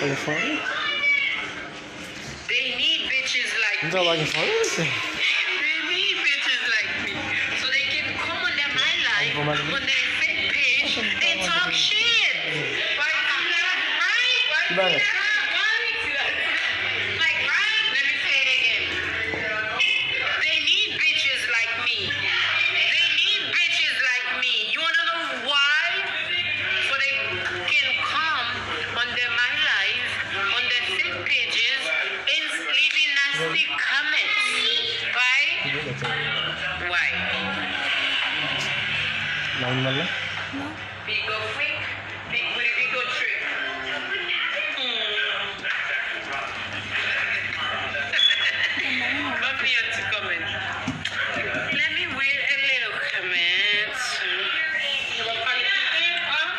Are you funny? They need bitches like You me. don't like funny? They need bitches like me. So they can come on their my life, on their fake page, and talk shit. Right? Right? Like, right? Let me say it again. They need bitches like me. They need bitches like me. You wanna know why? So they can come under my life, on their fake pages, and leaving nasty comments. Right? Why? Normal. Big go freak, big booty, big go trick. Let me hear the comment. Let me read a little comment.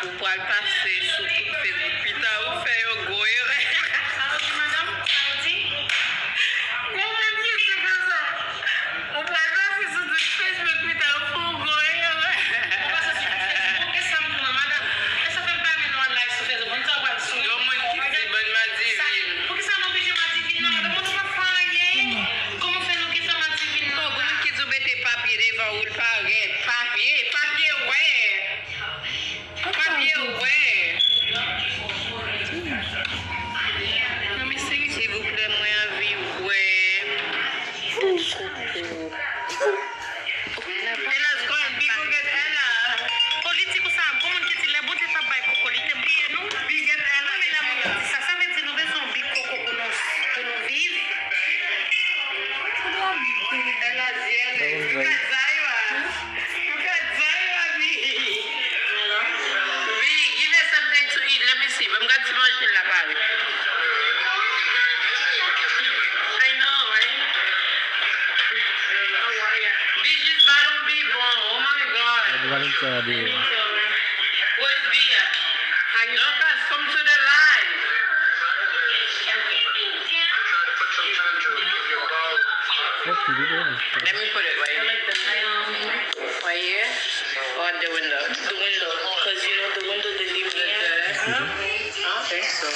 Vous pouvez le passer sur tout Facebook. Putain, vous faites un goût. Madame, comment dire c'est comme ça? On peut le passer sur tout Facebook. Putain, vous faites un goût. Come to the live. Let me put it right here. Or the window. The window. Because you know the window they leave the okay, so.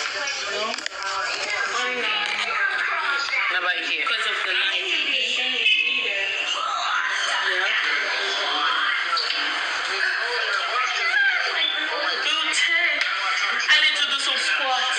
How about here? Because of the light. I need to do some squats.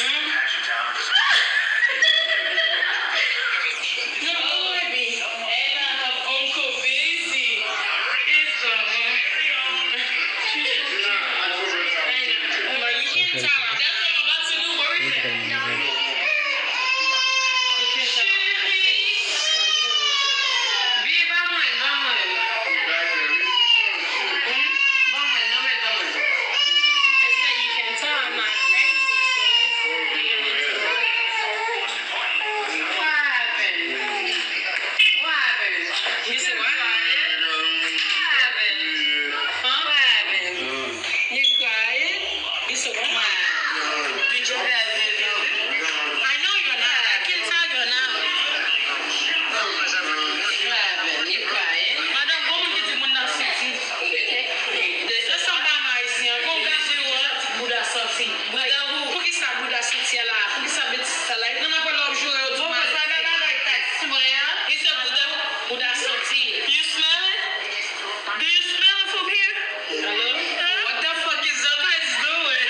What the fuck is the guys doing?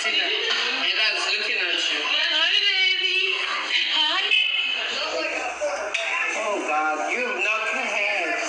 singer.